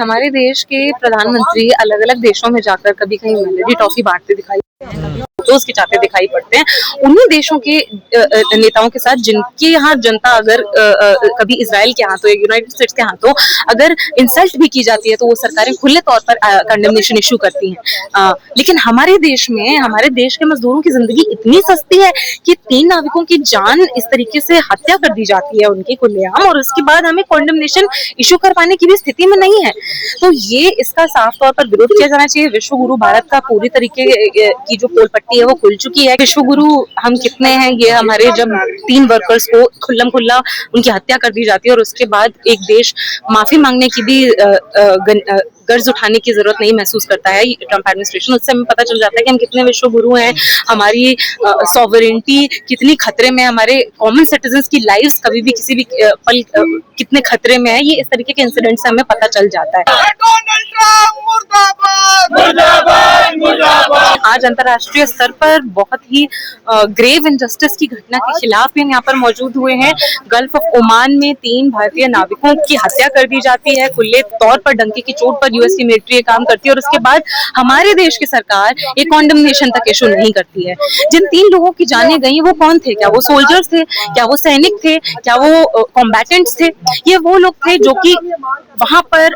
हमारे देश के प्रधानमंत्री अलग अलग देशों में जाकर कभी कहीं मेलोडी टॉफी बांटते दिखाई, फोटोज खिंचाते दिखाई पड़ते हैं। उन्हीं देशों के नेताओं के साथ जिनके यहाँ जनता अगर कभी इजराइल के हाथों या यूनाइटेड स्टेट्स के हाथों अगर इंसल्ट भी की जाती है तो वो सरकारें खुले तौर पर कंडेमनेशन इशू करती हैं। लेकिन हमारे देश में, हमारे देश के मजदूरों की जिंदगी इतनी सस्ती है कि 3 नाविकों की जान इस तरीके से हत्या कर दी जाती है उनकी खुलेआम, और उसके बाद हमें कंडेमनेशन इशू कर पाने की भी स्थिति में नहीं है। तो ये इसका साफ तौर पर विरोध किया जाना चाहिए। विश्व गुरु भारत का पूरी तरीके की जो पोल पट्टी है वो खुल चुकी है। विश्व गुरु हम कितने हैं, ये हमारे जब 3 वर्कर्स को खुल्लम खुल्ला उनकी हत्या कर दी जाती है और उसके बाद एक देश माफी मांगने की भी कर्ज उठाने की जरूरत नहीं महसूस करता है ट्रम्प एडमिनिस्ट्रेशन, उससे हमें पता चल जाता है कि हम कितने विश्व गुरु हैं, हमारी सॉवरेनिटी कितनी खतरे में, हमारे कॉमन सिटीजन्स की लाइव्स कभी भी किसी भी पल कितने खतरे में है। ये इस तरीके के इंसिडेंट से हमें पता चल जाता है। आज अंतर्राष्ट्रीय स्तर पर बहुत ही ग्रेव इनजस्टिस की घटना के खिलाफ भी हम यहाँ पर मौजूद हुए हैं। गल्फ ऑफ ओमान में 3 भारतीय नाविकों की हत्या कर दी जाती है खुले तौर पर, डंके की चोट पर यूएस की मिलिट्री ये काम करती है और उसके बाद हमारे देश की सरकार एक कॉन्डेमनेशन तक इशू नहीं करती है। जिन 3 लोगों की जानें गई वो कौन थे? क्या वो सोल्जर्स थे? क्या वो सैनिक थे? क्या वो कॉम्बैटेंट्स थे? ये वो लोग थे जो कि वहां पर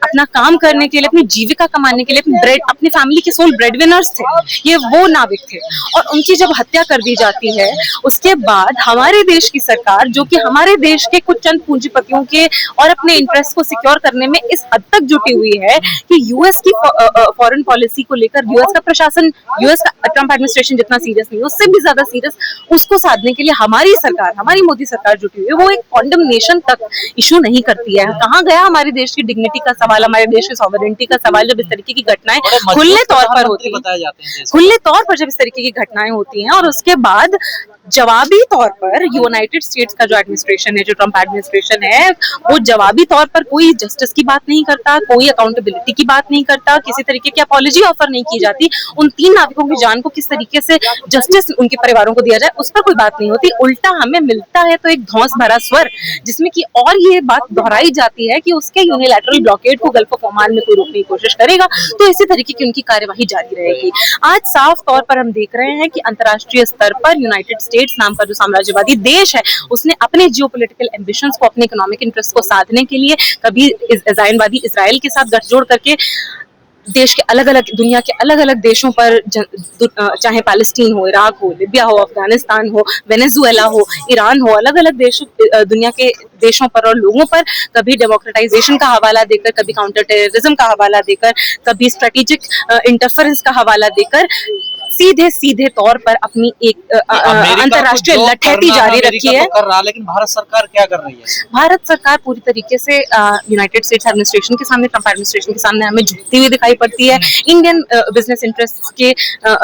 अपना काम करने के लिए, अपनी जीविका कमाने के लिए, अपनी फैमिली के सोल ब्रेड विनर्स थे। ये वो नाविक थे और उनकी जब हत्या कर दी जाती है उसके बाद हमारे देश की सरकार, जो कि हमारे देश के कुछ चंद पूंजीपतियों के और अपने इंटरेस्ट को सिक्योर करने में इस हद तक जुटी हुई है कि यूएस की फॉरेन पॉलिसी को लेकर यूएस का प्रशासन, यूएस का ट्रम्प एडमिनिस्ट्रेशन जितना सीरियस नहीं, उससे भी ज्यादा सीरियस उसको साधने के लिए हमारी सरकार, हमारी मोदी सरकार जुटी हुई है। वो एक कॉन्डेमनेशन तक इशू नहीं करती है। कहाँ गया हमारे देश की डिग्निटी का सवाल, हमारे देश की सॉवरेनिटी का सवाल जब इस तरीके की घटनाएं खुले तौर पर होती हैं, खुले तौर पर जब इस तरीके की घटनाएं होती हैं और उसके बाद जवाबी तौर पर यूनाइटेड स्टेट्स का जो एडमिनिस्ट्रेशन है, जो ट्रम्प एडमिनिस्ट्रेशन है, वो जवाबी तौर पर कोई जस्टिस की बात नहीं करता, कोई अकाउंटेबिलिटी की बात नहीं करता, किसी तरीके की अपॉलॉजी ऑफर नहीं की जाती। उन 3 नाविकों की जान को किस तरीके से जस्टिस उनके परिवारों को दिया जाए उस पर कोई बात नहीं होती। उल्टा हमें मिलता है तो एक धौंस भरा स्वर जिसमें कि और ये बात दोहराई जाती है कि उसके यूनिलैटरल ब्लॉकेड को गल्फ ऑफ ओमान में कोई रोकने की कोशिश करेगा तो इसी तरीके की उनकी कार्यवाही जारी रहेगी। आज साफ तौर पर हम देख रहे हैं कि अंतर्राष्ट्रीय स्तर पर यूनाइटेड स्टेट्स नाम का जो साम्राज्यवादी देश है उसने अपने जियोपॉलिटिकल एम्बिशंस को, अपने इकोनॉमिक इंटरेस्ट को साधने के लिए कभी ज़ायनवादी इजराइल के साथ गठजोड़ करके देश के अलग अलग, दुनिया के अलग अलग देशों पर, चाहे पैलेस्टीन हो, इराक हो, लिबिया हो, अफगानिस्तान हो, वेनेजुएला हो, ईरान हो, अलग अलग देशों, दुनिया के देशों पर और लोगों पर कभी डेमोक्रेटाइजेशन का हवाला देकर, कभी काउंटर टेररिज्म का हवाला देकर, कभी स्ट्रेटेजिक इंटरफेरेंस का हवाला देकर सीधे सीधे तौर पर अपनी एक अंतर्राष्ट्रीय लठैती जारी रखी है। कर रहा, लेकिन भारत सरकार क्या कर रही है? भारत सरकार पूरी तरीके से यूनाइटेड स्टेट्स एडमिनिस्ट्रेशन के सामने, ट्रम्प एडमिनिस्ट्रेशन के सामने हमें झुकती हुई दिखाई पड़ती है। इंडियन बिजनेस इंटरेस्ट के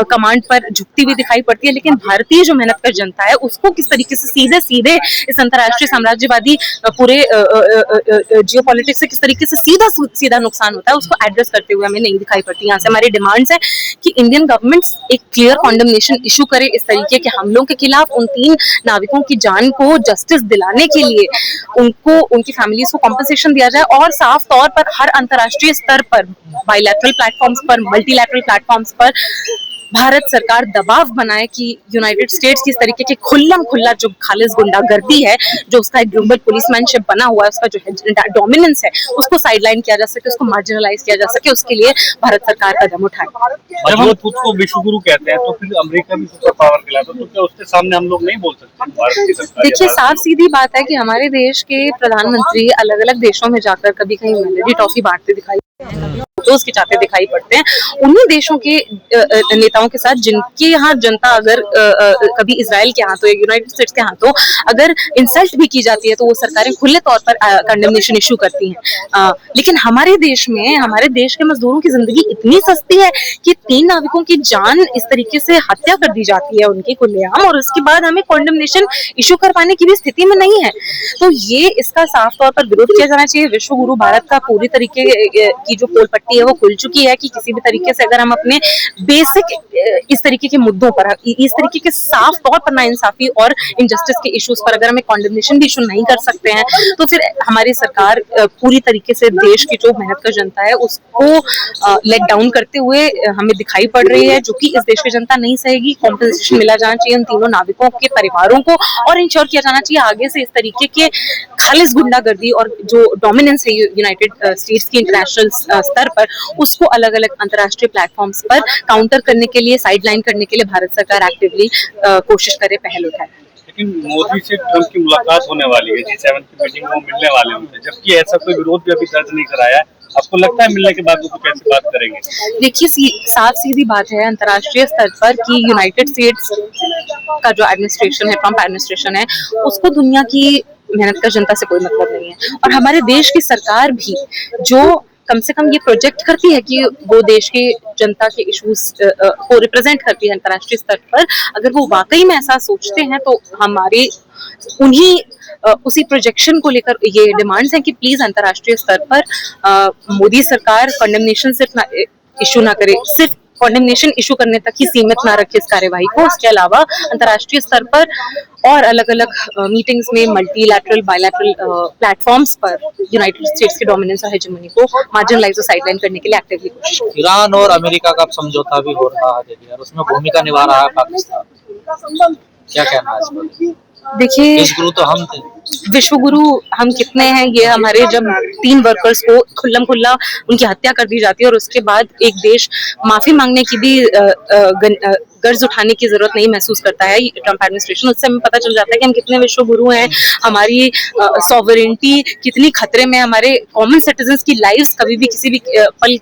कमांड पर झुकती हुई दिखाई पड़ती है। लेकिन भारतीय जो मेहनत कर जनता है उसको किस तरीके से सीधे सीधे इस अंतर्राष्ट्रीय साम्राज्यवादी पूरे जियोपॉलिटिक्स से किस तरीके से सीधा सीधा नुकसान होता है उसको एड्रेस करते हुए हमें नहीं दिखाई पड़ती। यहाँ से हमारी डिमांड्स है कि इंडियन गवर्नमेंट एक क्लियर कॉन्डेमनेशन इशू करे इस तरीके के हमलों के खिलाफ। उन 3 नाविकों की जान को जस्टिस दिलाने के लिए उनको, उनकी फैमिलीज को कॉम्पनसेशन दिया जाए और साफ तौर पर हर अंतर्राष्ट्रीय स्तर पर, बाइलैटरल प्लेटफॉर्म्स पर, मल्टीलैटरल प्लेटफॉर्म्स पर भारत सरकार दबाव बनाए कि यूनाइटेड स्टेट्स की इस तरीके के खुल्लम खुल्ला जो खालिज गुंडागर्दी है, जो उसका एक ग्लोबल पुलिसमैनशिप बना हुआ है, उसका जो डोमिनेंस है, उसको साइडलाइन किया जा सके, उसको मार्जिनलाइज किया जा सके, उसके लिए भारत सरकार कदम उठाए। जब हम खुद को विश्व गुरु कहते हैं तो फिर अमेरिका भी सुपर पावर खिलाफ है, तो क्या उसके सामने हम लोग नहीं बोल सकते? भारत की सरकार, देखिए साफ सीधी बात है कि हमारे देश के प्रधानमंत्री अलग अलग देशों में जाकर कभी कहीं मेलोडी टॉफी बांटते दिखाई, फोटोज खिंचाते दिखाई पड़ते हैं। उन्हीं देशों के नेताओं के साथ जिनके यहाँ जनता अगर कभी इजराइल के हाथों या यूनाइटेड स्टेट्स के हाथों अगर इंसल्ट भी की जाती है तो वो सरकारें खुले तौर पर कंडेमनेशन इशू करती हैं। लेकिन हमारे देश में, हमारे देश के मजदूरों की जिंदगी इतनी सस्ती है कि 3 नाविकों की जान इस तरीके से हत्या कर दी जाती है उनकी खुलेआम और उसके बाद हमें कंडेमनेशन इशू कर पाने की भी स्थिति में नहीं है। तो ये इसका साफ तौर पर विरोध किया जाना चाहिए। विश्व गुरु भारत का पूरी तरीके की जो पोल पट्टी चुकी है, वो खुल चुकी है कि किसी भी तरीके से अगर हम अपने बेसिक इस तरीके के मुद्दों पर, इस तरीके के साफ तौर पर नाइंसाफी और इनजस्टिस के इश्यूज पर अगर हम एक कॉन्डेमनेशन भी इशू नहीं कर सकते हैं, तो फिर हमारी सरकार पूरी तरीके से देश की जो मेहनत का जनता है उसको लेट डाउन करते हुए हमें दिखाई पड़ रही है, जो कि इस देश की जनता नहीं सहेगी। कॉम्पेंसेशन मिला जाना चाहिए उन तीनों नाविकों के परिवारों को, और इंश्योर किया जाना चाहिए आगे से इस तरीके के खालिस गुंडागर्दी और जो डोमिनेंस है यूनाइटेड स्टेट्स की इंटरनेशनल स्तर पर, उसको अलग अलग अंतर्राष्ट्रीय प्लेटफॉर्म्स पर काउंटर करने के लिए, साइडलाइन करने के लिए भारत सरकार एक्टिवली कोशिश करे, पहल उठाए। लेकिन मोदी से ट्रंप की मुलाकात होने वाली है, G7 की मीटिंग में वो मिलने वाले होंगे, जबकि ऐसा कोई विरोध भी अभी दर्ज नहीं कराया है। आपको लगता है मिलने के बाद वो कुछ ऐसी बात करेंगे? देखिए, साफ सीधी बात है अंतर्राष्ट्रीय स्तर पर कि यूनाइटेड स्टेट्स का जो एडमिनिस्ट्रेशन है, ट्रंप एडमिनिस्ट्रेशन है, उसको दुनिया की मेहनत का जनता से कोई मतलब नहीं है। और हमारे देश की सरकार भी जो कम से कम ये प्रोजेक्ट करती है कि वो देश की जनता के इश्यूज को रिप्रेजेंट करती है अंतर्राष्ट्रीय स्तर पर, अगर वो वाकई में ऐसा सोचते हैं तो हमारे उन्हीं उसी प्रोजेक्शन को लेकर ये डिमांड्स हैं कि प्लीज अंतर्राष्ट्रीय स्तर पर मोदी सरकार कंडेमनेशन सिर्फ इशू ना करे, सिर्फ कंडेमनेशन इशू करने तक ही सीमित ना रखे इस कार्यवाही को। इसके अलावा अंतर्राष्ट्रीय स्तर पर और अलग अलग मीटिंग्स में मल्टीलैटरल, बायलैटरल प्लेटफॉर्म्स पर यूनाइटेड स्टेट्स की डोमिनेंस और हेजेमनी को मार्जिनलाइज और साइडलाइन करने के लिए एक्टिवली कोशिश। ईरान और अमेरिका का समझौता भी हो रहा है और उसमें भूमिका निभा रहा है पाकिस्तान, क्या कहना है इस पर? देखिए, विश्वगुरु तो हम थे, विश्वगुरु हम कितने हैं, ये हमारे जब 3 वर्कर्स को खुल्लम खुल्ला उनकी हत्या कर दी जाती है और उसके बाद एक देश माफी मांगने की भी गर्ज उठाने की जरूरत नहीं महसूस करता है ट्रंप एडमिनिस्ट्रेशन, उससे हमें पता चल जाता है कि हम कितने विश्वगुरु हैं, हमारी सॉवरेंटी कितनी खतरे में, हमारे कॉमन सिटीजन्स की लाइव्स कभी भी किसी भी पल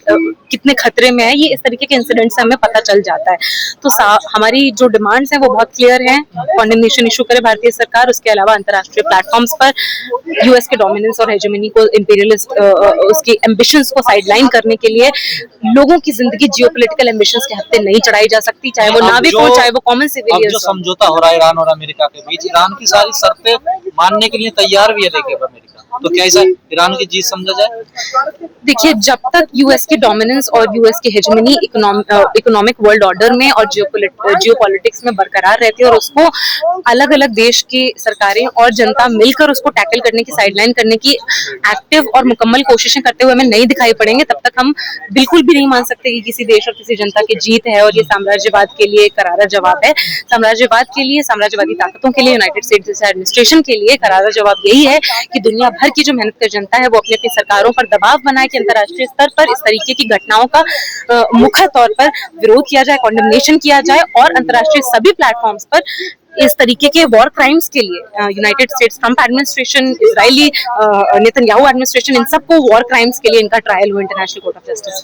कितने खतरे में है। ये इस तरीके के इंसिडेंट से हमें पता चल जाता है। तो हमारी जो डिमांड्स हैं वो बहुत क्लियर हैं, कंडेमनेशन इशू करे भारतीय सरकार, उसके अलावा अंतर्राष्ट्रीय प्लेटफॉर्म्स पर यूएस के डोमिनेंस और हेजेमनी को, इंपीरियलिस्ट उसकी एम्बिशंस को साइडलाइन करने के लिए लोगों की जिंदगी जियोपॉलिटिकल एम्बिशंस के हत्थे नहीं चढ़ाई जा सकती, चाहे वो नाविक हो, चाहे वो कॉमन सिविलियन। जो समझौता हो रहा है ईरान और अमेरिका के बीच, ईरान की सारी शर्तें मानने के लिए तैयार भी है लेके अमेरिका, तो क्या ऐसा ईरान की जीत समझा जाए? देखिए, जब तक यूएस के डोमिनेंस और यूएस की हेजेमनी इकोनॉमिक वर्ल्ड ऑर्डर में और जियोपॉलिटिक्स में बरकरार रहती है और उसको अलग अलग देश की सरकारें और जनता मिलकर उसको टैकल करने की, साइडलाइन करने की एक्टिव और मुकम्मल कोशिशें करते हुए हमें नहीं दिखाई पड़ेंगे, तब तक हम बिल्कुल भी नहीं मान सकते कि किसी देश और किसी जनता की जीत है। और ये साम्राज्यवाद के लिए करारा जवाब है, साम्राज्यवाद के लिए, साम्राज्यवादी ताकतों के लिए, यूनाइटेड स्टेट्स एडमिनिस्ट्रेशन के लिए करारा जवाब यही है कि दुनिया भर की जो मेहनत कर जनता है वो अपनी अपनी सरकारों पर दबाव बनाए कि अंतर्राष्ट्रीय स्तर पर इस तरीके की घटनाओं का मुख्य तौर पर विरोध किया जाए, कॉन्डेमनेशन किया जाए, और अंतर्राष्ट्रीय सभी प्लेटफॉर्म्स पर इस तरीके के वॉर क्राइम्स के लिए United States Trump administration, Israeli Netanyahu administration, इन सबको वॉर क्राइम्स के लिए इनका ट्रायल हो इंटरनेशनल कोर्ट ऑफ जस्टिस।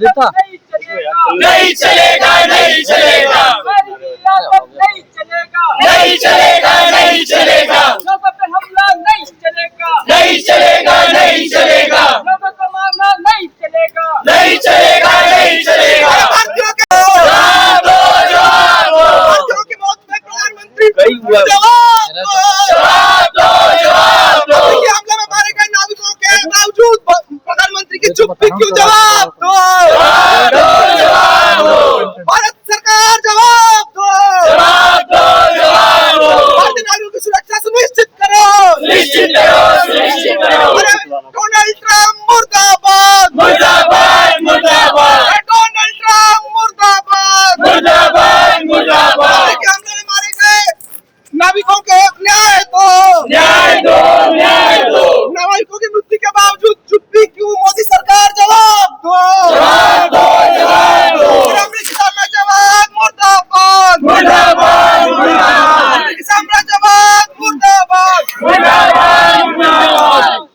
देता। नहीं चलेगा, नहीं चलेगा, नहीं चलेगा, नहीं चलेगा, लोगों पे हमला नहीं चलेगा, नहीं चलेगा, नहीं चलेगा, लोगों को मारना नहीं चलेगा, नहीं चलेगा, नहीं चलेगा। भारतीयों के जवाब दो, जवाब दो, भारतीयों की मौत में प्रधानमंत्री जवाब दो, जवाब दो। हमले में मारे गए नाविकों के बावजूद प्रधानमंत्री की चुप्पी क्यों? जवाब दो, जवाब दो, जवाब दो, भारत सरकार जवाब दो, जवाब दो, जवाब दो। भारतीय नागरिकों की सुरक्षा सुनिश्चित करो, निश्चित करो, निश्चित करो। अरे डोनाल्ड ट्रम्प मुर्दाबाद, मुर्दाबाद, मुर्दाबाद, अरे डोनाल्ड ट्रम्प मुर्दाबाद, मुर्दाबाद, मुर्दाबाद। देखिए हमले में मारे गए नाविकों को न्याय दो, न्याय दो, न्याय दो, नाविकों की मृत्यु के बावजूद चुप्पी क्यों? मोदी सरकार जवाब दो, जवाब दो, जवाब दो। अमेरिकी साम्राज्यवाद मुर्दाबाद, मुर्दाबाद, मुर्दाबाद, अमेरिकी साम्राज्यवाद मुर्दाबाद, मुर्दाबाद, मुर्दाबाद।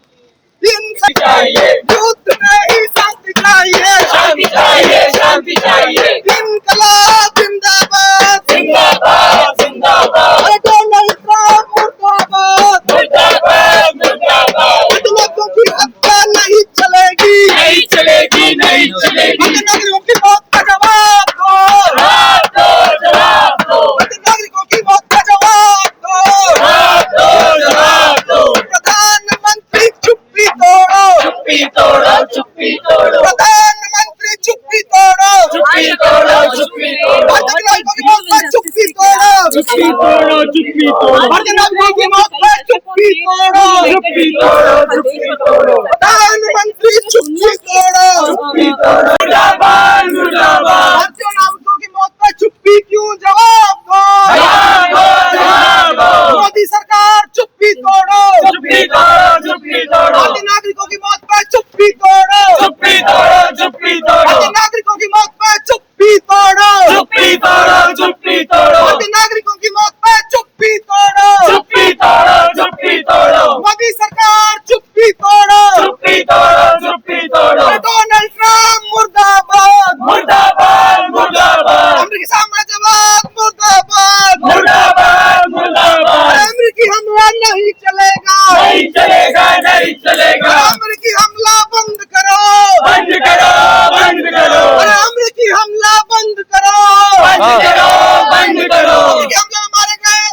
हिंसा चाहिए, युद्ध नहीं शांति चाहिए, शांति चाहिए, शांति चाहिए। इनकलाब जिंदाबाद, जिंदाबाद, जिंदाबाद, अरे डोनाल्ड ट्रम्प मुर्दाबाद, मुर्दाबाद, मुर्दाबाद। लोगों की हत्या नहीं चलेगी, नहीं चलेगी, नहीं चलेगी। नागरिकों की मौत का जवाब दो, जवाब दो, जवाब दो, नागरिकों की मौत का जवाब दो, जवाब दो, जवाब दो। प्रधानमंत्री चुप्पी तोड़ो, चुप्पी तोड़ो, चुप्पी तोड़ो, प्रधानमंत्री चुप्पी तोड़ो, चुप्पी तोड़ो, चुप्पी तोड़ो, भारतीय नागरिकों की मौत पर चुप्पी तोड़ो, चुप्पी तोड़ो, चुप्पी तोड़ो, भारतीय नागरिकों की मौत पर चुप्पी तोड़ो, चुप्पी तोड़ो, चुप्पी तोड़ो, प्रधानमंत्री चुप्पी तोड़ो, चुप्पी तोड़ो। मुर्दाबाद, मुर्दाबाद, भारतीय नागरिकों की मौत पर चुप्पी क्यों? जवाब दो, जवाब दो, जवाब दो। मोदी सरकार चुप्पी तोड़ो, चुप्पी तोड़ो, चुप्पी तोड़ो, भारतीय नागरिकों की मौत पर चुप्पी तोड़ो, चुप्पी तोड़ो, चुप्पी तोड़ो, भारतीय नागरिकों की मौत पर चुप्पी तोड़ो, चुप्पी तोड़ो, चुप्पी तोड़ो, भारतीय नागरिकों की मौत पर चुप्पी तोड़ो, चुप्पी तोड़ो, चुप्पी तोड़ो, मोदी सरकार चुप्पी तोड़ो, चुप्पी तोड़ो, चुप्पी तोड़ो। डोनाल्ड ट्रम्प मुर्दाबाद, मुर्दाबाद, मुर्दाबाद, अमेरिकी साम्राज्यवाद मुर्दाबाद, मुर्दाबाद, मुर्दाबाद। अमेरिकी हमला नहीं चलेगा, नहीं चलेगा, नहीं चलेगा। अमेरिकी हमला बंद करो, बंद करो, बंद करो, अरे अमेरिकी हमला बंद करो, बंद करो, बंद करो। अमेरिकी हमले में मारे गए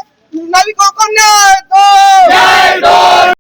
नाविकों को न्याय